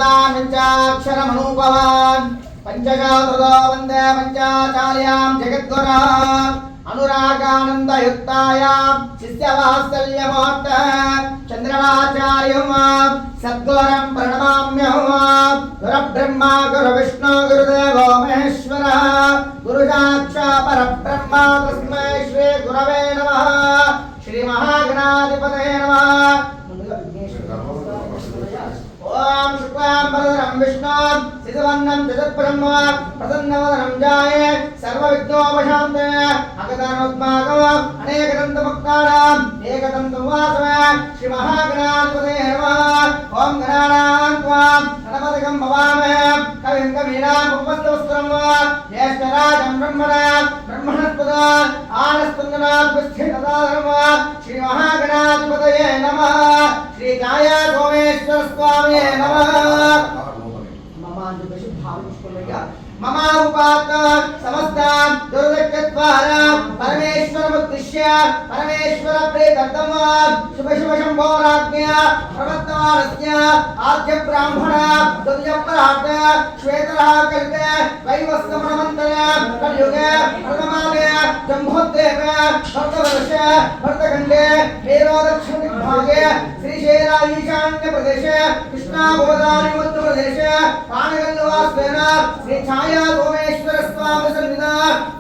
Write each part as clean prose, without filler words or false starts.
भगवान् पंचाक्षरमनूपवान् पंचगात्रतो वन्दे पंचाचार्यां जगद्गुरा अनुरागानन्दयुक्तायां शिष्यवात्सल्यमोक्त चन्द्रमाचार्यं सद्गुरुं प्रणमाम्यहं गुरुब्रह्मा गुरुविष्णु गुरुदेवो महेश्वर गुरुसाक्षात् परब्रह्म तस्मै श्री गुरवे नमः। श्री महागणाधिपतये नमः। ओम शुक्लांबरधरं विष्णुं शिशुवर्णं चतुर्भुजं प्रसन्नवदनं ध्याये सर्वविघ्नोपशान्तये अगतानोत्माकम् अनेकदन्तमुक्तानाम् एकदन्तमुवासवे श्री महागणाधिपतये नमः। ओम गणानां त्वां गणपतिं भवामहे कविं कवीनाम् उपस्थवस्त्रं ज्येष्ठराजं ब्रह्मणस्पद आनस्तुन्दनाद्विष्ठितदाधर्म श्री महागणाधिपतये नमः। श्री छाया सोमेश्वर स्वामी नमः। मम उपात समस्त दुर्लक्षद्वार परमेश्वरमुद्दिश्य परमेश्वर प्रीत्यर्थं शुभ शुभ शम्भोराज्ञा प्रवर्तमानस्य आद्य ब्राह्मण द्वितीय परार्थ श्वेतरः कल्पे वैवस्वमनमन्तरे कलियुगे प्रथमादे जम्भोद्देव भक्तवर्ष भक्तखण्डे मेरोदक्षिणदिग्भागे श्रीशैल ईशान्य प्रदेशे कृष्णागोदावरी मध्य प्रदेशे पाणगल्लवास्तेन श्री छाया सोमेश्वर स्वामी सन्निध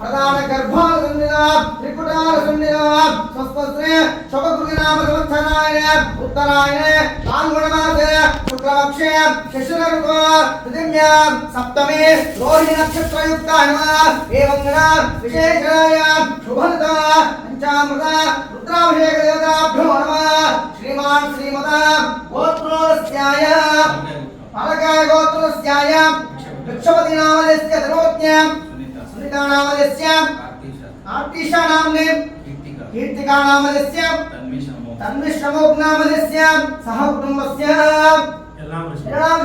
प्रधान गर्भाल सन्निध त्रिकुटार सन्निध स्वस्त्रे शोभकृतिनाम संवत्सराय उत्तरायणे फाल्गुणमासे शुक्लपक्षे शिशिरऋतौ तृतीयां सप्तमी रोहिणी नक्षत्रयुक्तायाम् एवं गण विशेषाय शुभदा पंचामृत रुद्राभिषेक देवताभ्यो नमः। श्रीमान् श्रीमता गोत्रोस्याय पालकाय गोत्रोस्याय वृक्षपति नामस्य धनोज्ञां सुनीता नामस्य आर्तिशा नामने कीर्तिका नामस्य तन्विश्रमोग नामस्य सह कुटुंबस्य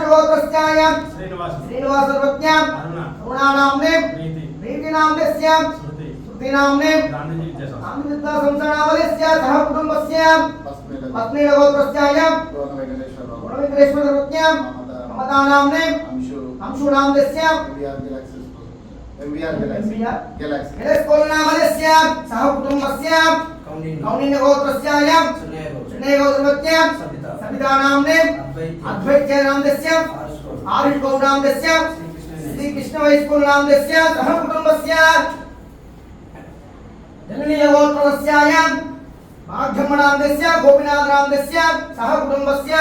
गोत्रस्याय श्रीनिवास सर्वज्ञां अरुणा नामने प्रीति नामस्य श्रुति नामने आनंदिता संसार नामस्य सह कुटुंबस्य पत्नी गोत्रस्याय गुणवेंकटेश्वर सर्वज्ञां ममता नामने अंशु नामस्य MVR Galaxy नामस्य सह कुटुंबस्य कौंडिन्य गोत्रस्याय चन्नै गोत्रस्य सविता नामने अद्वैत नामस्य आरुष गौड़ नामस्य श्री कृष्ण वैस्कुल नामस्य सह कुटुंबस्य जननीय गोत्रस्याय माध्यम नामस्य गोपीनाथ नामस्य सह कुटुंबस्य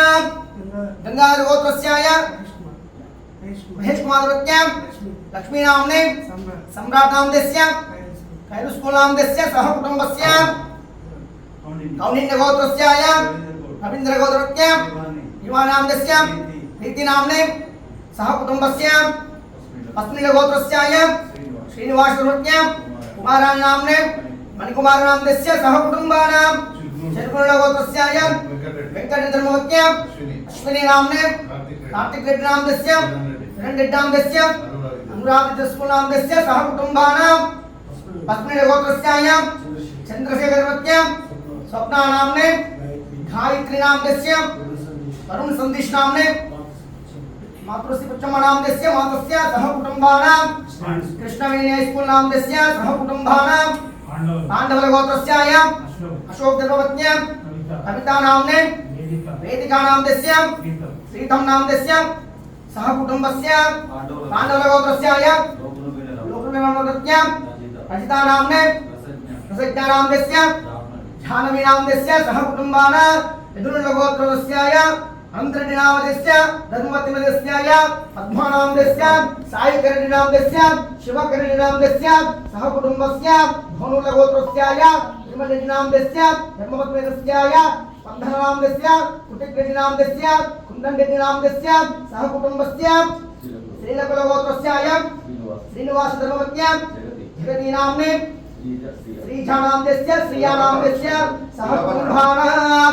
गंगाधर गोत्रस्याय महेश कुमार रत्यां लक्ष्मी नामने सम्राट नामस्य कैलासकुल नामस्य सह कुटुंबस्य कौंडिन्य गोत्रस्याय रवींद्र गोत्रस्य युवा नामस्य प्रीति नामने सह कुटुंबस्य पत्नी गोत्रस्याय श्रीनिवास रत्यां कुमार नामने मणिकुमार नामस्य सह कुटुंबानां शरकुल गोत्रस्याय वेंकटरत्नमोक्त्या अश्विनी नामने कार्तिक रेड्डी नामस्य किरण रेड्डी नामस्य अनुराग दस्कुल नामस्य सह कुटुंबानां पत्नी गोत्रस्याय चंद्रशेखर रत्यां स्वप्ना नामने गायत्री नामस्य वरुण संदेश नामने मातृश्री पुच्चम्मा नामस्य मातस्य सह कुटुंबानां कृष्णवेणी स्कूल नामस्य सह कुटुंबानां पांडव गोत्रस्याय अशोक देवपत्न्या कविता नामने वेदिका नामस्य श्रीतम नामस्य सह कुटुंबस्य पांडव गोत्रस्याय लोकविमलरत्न्या अजिता नामने प्रसज्ञा नामस्य जानवी नामस्य सह कुटुंबानां यदुर्ल गोत्रस्याय अनंतरेड्डी नामस्य धर्मवती नामस्याय पद्मा नामस्य साईकरेड्डी नामस्य शिवकरेड्डी नामस्य सह कुटुंबस्य भानुल गोत्रस्याय श्रीमती नामस्य धर्मवती नामस्याय पंधन नामस्य कुटिकरेड्डी नामस्य कुंदन रेड्डी नामस्य सह कुटुंबस्य श्रीलकुल गोत्रस्याय श्रीनिवास धर्मवत्या जगती नामने श्रीजा नामस्य श्रिया नामस्य सह कुटुंबानां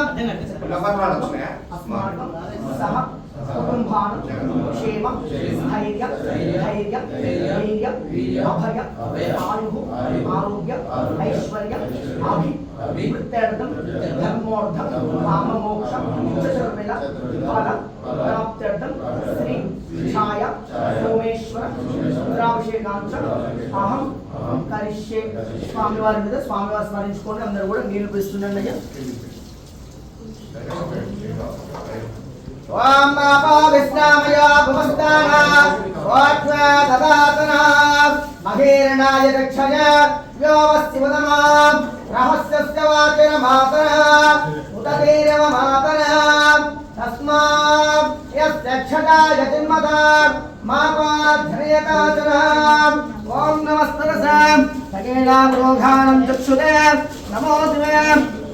सह कुटुंबानां क्षेम स्थैर्य अभय आयुः आरोग्य ऐश्वर्य अभिवृद्ध्यर्थं धर्मोर्थं काममोक्षं चतुर्विध फल प्राप्त्यर्थं श्री దర్శిష్యే స్వామివారి మీద స్వామివారి స్మరించుకొని అందరూ కూడా నీళ్లు పిస్తుండండి అయ్యా. ఓం పాపా విశ్రామయ భవస్థాన వాట్వా దదాతన మహేరణాయ దక్షయ యోవస్తివదమా రహస్యస్య వాచన మాతన ఉదదేరవ మాతన తస్మాత్ యస్యక్షదాయ జన్మత మాపాధ్యయతాచన. ఓం నమస్తరసాం సకేళాం రోగాణం చక్షుదే నమోదివే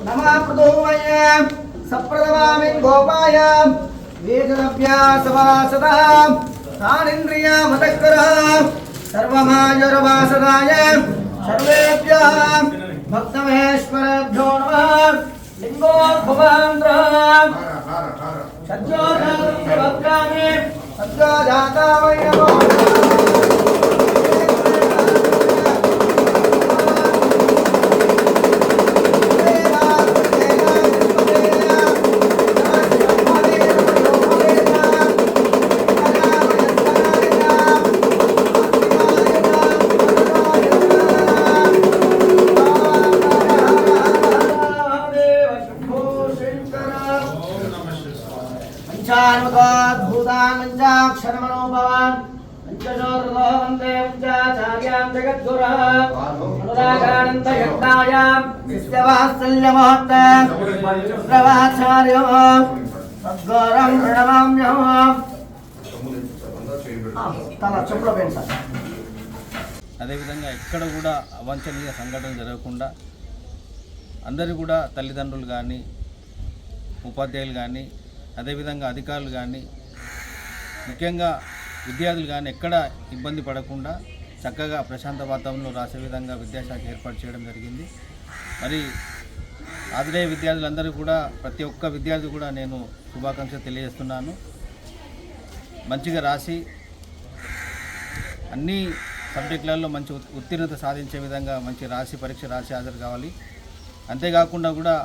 నమః ప్రదోవయ సప్రదవామి గోపాయ వేదనభ్యాసవాసదా తానింద్రియామతకర సర్వమాయుర్వాసదాయ సర్వేభ్యః భక్తమహేశ్వరేభ్యో నమః. లింగోద్భవాంధ్ర సజ్జోదామి సజ్జోదాతావై నమః. పంచాక్షరమణోభవాన్ పంచశోర్లో వందే పంచాచార్యాం జగద్గురః అనురాగానందయజ్ఞాయాం శిష్యవాత్సల్యమహత్త ప్రవాచార్యో సద్గురం ప్రణమామ్యహం. తల చెప్పులో పోయింది సార్. అదేవిధంగా ఎక్కడ కూడా అవాంఛనీయ సంఘటన జరగకుండా అందరూ కూడా తల్లిదండ్రులు కానీ ఉపాధ్యాయులు కానీ అదేవిధంగా అధికారులు కానీ ముఖ్యంగా విద్యార్థులు కానీ ఎక్కడ ఇబ్బంది పడకుండా చక్కగా ప్రశాంత వాతావరణంలో రాసే విధంగా విద్యాశాఖ ఏర్పాటు చేయడం జరిగింది. మరి ఆదిరేయ విద్యార్థులందరూ కూడా ప్రతి ఒక్క విద్యార్థి కూడా నేను శుభాకాంక్షలు తెలియజేస్తున్నాను. మంచిగా రాసి అన్ని సబ్జెక్టులలో మంచి ఉత్తీర్ణత సాధించే విధంగా మంచి పరీక్ష రాసి హాజరు కావాలి. అంతేకాకుండా కూడా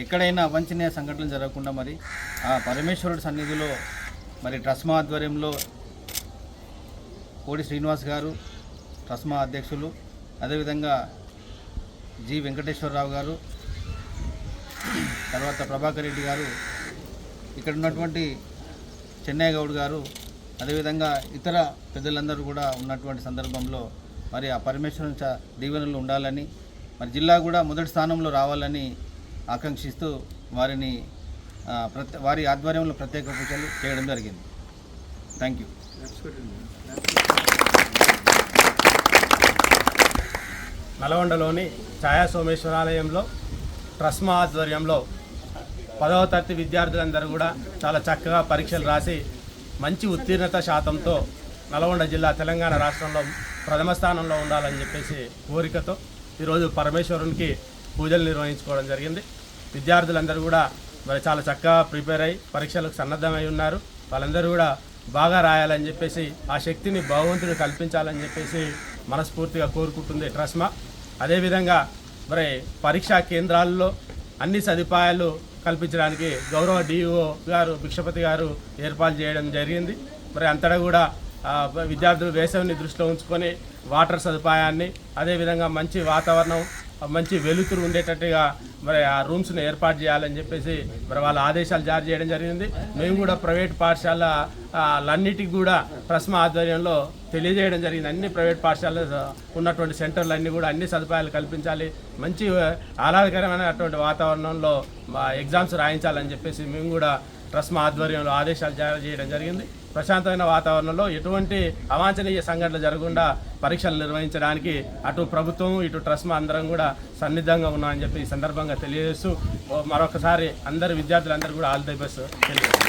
ఎక్కడైనా అవాంఛనీయ సంఘటనలు జరగకుండా మరి ఆ పరమేశ్వరుడి సన్నిధిలో మరి ట్రస్మా ఆధ్వర్యంలో కోడి శ్రీనివాస్ గారు ట్రస్మా అధ్యక్షులు, అదేవిధంగా జి వెంకటేశ్వరరావు గారు, తర్వాత ప్రభాకర్ రెడ్డి గారు, ఇక్కడ ఉన్నటువంటి చెన్నై గౌడ్ గారు, అదేవిధంగా ఇతర పెద్దలందరూ కూడా ఉన్నటువంటి సందర్భంలో మరి ఆ పరమేశ్వరుని దీవెనలు ఉండాలని మరి జిల్లా కూడా మొదటి స్థానంలో రావాలని ఆకాంక్షిస్తూ వారి ఆధ్వర్యంలో ప్రత్యేక పూజలు చేయడం జరిగింది. Thank you. నల్గొండలోని ఛాయా సోమేశ్వరాలయంలో ట్రస్మా ఆధ్వర్యంలో 10వ తరగతి విద్యార్థులందరూ కూడా చాలా చక్కగా పరీక్షలు రాసి మంచి ఉత్తీర్ణత శాతంతో నల్గొండ జిల్లా తెలంగాణ రాష్ట్రంలో ప్రథమ స్థానంలో ఉండాలని చెప్పేసి కోరికతో ఈరోజు పరమేశ్వరునికి పూజలు నిర్వహించుకోవడం జరిగింది. విద్యార్థులందరూ కూడా మరి చాలా చక్కగా ప్రిపేర్ అయ్యి పరీక్షలకు సన్నద్ధమై ఉన్నారు. వాళ్ళందరూ కూడా బాగా రాయాలని చెప్పేసి ఆ శక్తిని భగవంతుడు కల్పించాలని చెప్పేసి మనస్ఫూర్తిగా కోరుకుంటుంది ట్రస్మా. అదేవిధంగా మరి పరీక్షా కేంద్రాల్లో అన్ని సదుపాయాలు కల్పించడానికి గౌరవ డిఈఓ గారు భిక్షపతి గారు ఏర్పాటు చేయడం జరిగింది. మరి అంతటా కూడా విద్యార్థులు వేసవిని దృష్టిలో ఉంచుకొని వాటర్ సదుపాయాన్ని, అదేవిధంగా మంచి వాతావరణం, మంచి వెలుతురు ఉండేటట్టుగా మరి ఆ రూమ్స్ని ఏర్పాటు చేయాలని చెప్పేసి మరి వాళ్ళ ఆదేశాలు జారీ చేయడం జరిగింది. మేము కూడా ప్రైవేట్ పాఠశాలన్నిటికి కూడా ట్రస్మా ఆధ్వర్యంలో తెలియజేయడం జరిగింది. అన్ని ప్రైవేట్ పాఠశాలలో ఉన్నటువంటి సెంటర్లన్నీ కూడా అన్ని సదుపాయాలు కల్పించాలి, మంచి ఆహ్లాదకరమైనటువంటి వాతావరణంలో ఎగ్జామ్స్ రాయించాలని చెప్పేసి మేము కూడా ట్రస్మా ఆధ్వర్యంలో ఆదేశాలు జారీ చేయడం జరిగింది. ప్రశాంతమైన వాతావరణంలో ఎటువంటి అవాంఛనీయ సంఘటనలు జరగకుండా పరీక్షలు నిర్వహించడానికి అటు ప్రభుత్వం ఇటు ట్రస్మా అందరం కూడా సన్నిద్ధంగా ఉన్నామని చెప్పి ఈ సందర్భంగా తెలియజేస్తూ మరొకసారి అందరు విద్యార్థులందరూ కూడా ఆల్ ది బెస్ట్ తెలియజేస్తాం.